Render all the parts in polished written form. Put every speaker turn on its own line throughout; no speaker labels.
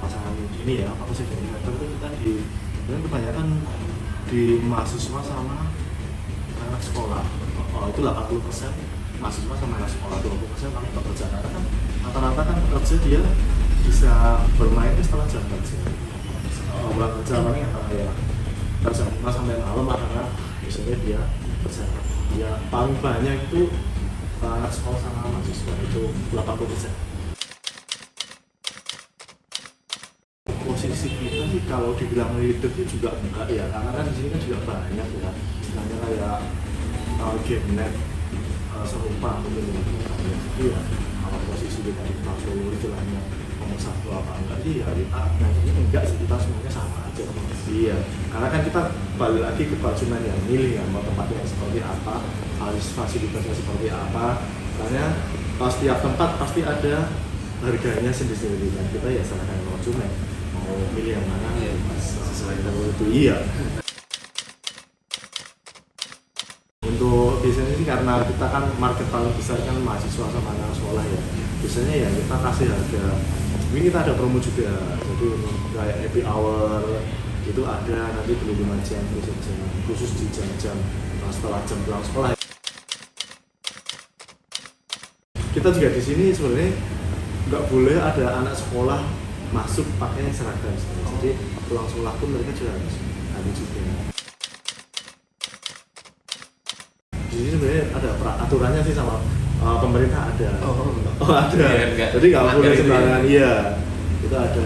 pasangan ini ya, Pak Presiden itu kita kebanyakan di mahasiswa sama anak sekolah. Itu 80% mahasiswa sama anak sekolah, 20% anak pekerja. Karena kan rata-rata kan pekerja dia bisa bermain itu setelah jam kerja. Pulang kerja paling ya jam 5 sampai malam lah, karena biasanya dia kerja. Ya paling banyak itu anak sekolah sama mahasiswa itu 80%. Posisi kita sih kalau dibilang leadernya juga enggak ya, karena kan di sini kan juga banyak ya, misalnya kayak Gamenet serupa mungkin banyak. Jadi ya kalau posisi kita di Pak Solo istilahnya nomor satu apa enggak sih ya kita enggak sih, kita semuanya sama aja. Iya, karena kan kita balik lagi ke konsumen yang milih ya, mau tempatnya seperti apa, fasilitasnya seperti apa. Karena setiap tempat pasti ada harganya sendiri-sendiri, dan kita ya serahkan konsumen mau milih yang mana ya sesuai dengan itu. Iya. Untuk biasanya sih karena kita kan market paling besar kan mahasiswa sama anak sekolah ya. Biasanya ya kita kasih harga. Ini kita ada promo juga. Jadi kayak happy hour itu ada, nanti beli 5 jam khusus di jam-jam setelah jam pulang sekolah. Kita juga di sini sebenarnya nggak boleh ada anak sekolah masuk pakai seragam. Jadi pulang sekolah pun mereka juga harus ada juga. Jadi sebenarnya ada aturannya sih sama pemerintah ada. Ada. Jadi nggak boleh sembarangan. Iya, itu ada.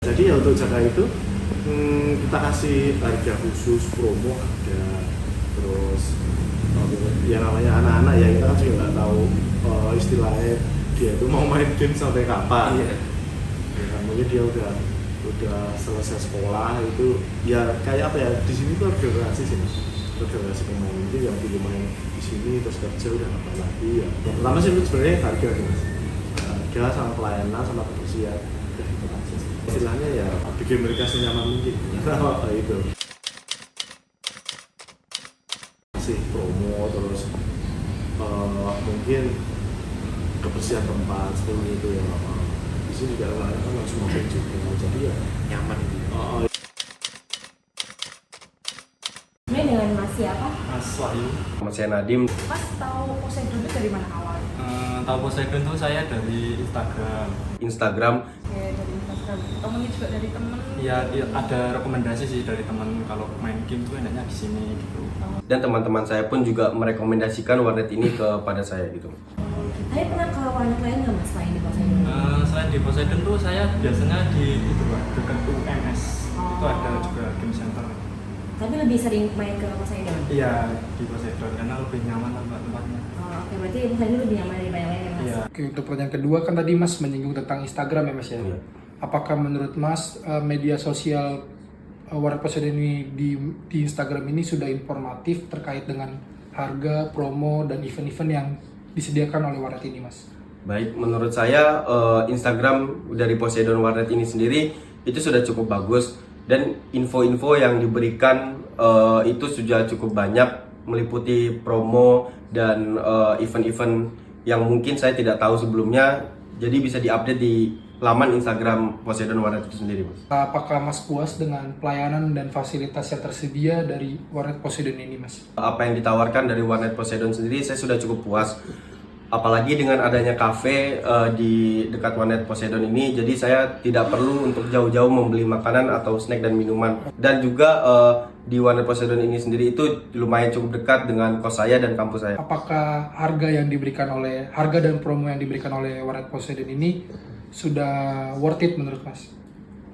Jadi ya untuk jaga itu kita kasih harga khusus, promo ada. Terus ya namanya anak-anak ya, kita kan juga nggak tahu istilahnya dia itu mau main game sampai kapan. Ya, mungkin dia udah selesai sekolah itu ya kayak apa ya, di sini tuh organisasi sih, organisasi pemain itu yang dulu main di sini terus kerja udah apa lagi ya. Yang pertama sih sebenarnya harga sih mas, harga sama pelayanan sama kebersihan udah itu aja sih. Istilahnya ya bikin mereka senyaman mungkin apa itu. Kasih promo terus mungkin kebersihan tempat seperti itu ya. Di sini juga kan langsung mobil juga, jadi ya nyaman gitu.
Ini dengan Mas siapa?
Mas Wahyu.
Mas saya Nadim.
Mas tahu Poseidon itu dari mana awal?
Tahu Poseidon itu saya dari Instagram.
Oke, dari Instagram. Temennya juga dari temen?
Iya, ada rekomendasi sih dari teman kalau main game tuh enaknya di sini gitu.
Dan teman-teman saya pun juga merekomendasikan warnet ini kepada saya gitu.
Saya pernah ke warnet lain nggak mas selain di Poseidon?
Selain di Poseidon tuh saya biasanya di itu Pak, dekat UMS. Itu ada juga game center.
Tapi lebih sering main ke Poseidon?
Iya, di Poseidon karena lebih nyaman lah tempatnya.
Oke, berarti Poseidon lebih nyaman dari banyak lain ya mas?
Iya.
Oke, untuk pertanyaan kedua kan tadi Mas menyinggung tentang Instagram ya Mas ya.
Iya.
Apakah menurut Mas media sosial warnet Poseidon ini di Instagram ini sudah informatif terkait dengan harga, promo, dan event-event yang disediakan oleh warnet ini Mas?
Baik, menurut saya Instagram dari Poseidon Warnet ini sendiri itu sudah cukup bagus, dan info-info yang diberikan itu sudah cukup banyak, meliputi promo dan event-event yang mungkin saya tidak tahu sebelumnya, jadi bisa diupdate di laman Instagram Poseidon Warnet itu sendiri Mas.
Apakah Mas puas dengan pelayanan dan fasilitas yang tersedia dari warnet Poseidon ini Mas?
Apa yang ditawarkan dari Warnet Poseidon sendiri saya sudah cukup puas. Apalagi dengan adanya kafe di dekat Warnet Poseidon ini, jadi saya tidak perlu untuk jauh-jauh membeli makanan atau snack dan minuman. Dan juga di Warnet Poseidon ini sendiri itu lumayan cukup dekat dengan kos saya dan kampus saya.
Apakah harga dan promo yang diberikan oleh warnet Poseidon ini sudah worth it menurut Mas?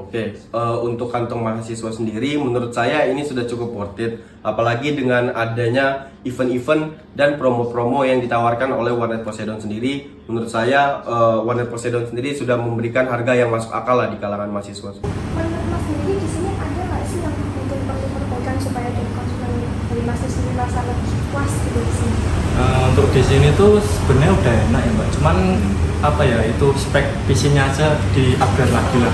Oke, untuk kantong mahasiswa sendiri menurut saya ini sudah cukup worth it. Apalagi dengan adanya event-event dan promo-promo yang ditawarkan oleh Warnet Poseidon sendiri. Menurut saya Warnet Poseidon sendiri sudah memberikan harga yang masuk akal lah di kalangan mahasiswa.
Menurut Mas sendiri di sini ada nggak sih yang mungkin perlu perbaikan supaya dari konsumen dari Mas sendiri merasa lebih puas gitu di sini?
Untuk di sini tuh sebenarnya udah enak ya Mbak. Cuman apa ya, itu spek PC-nya aja di-upgrade lagi lah.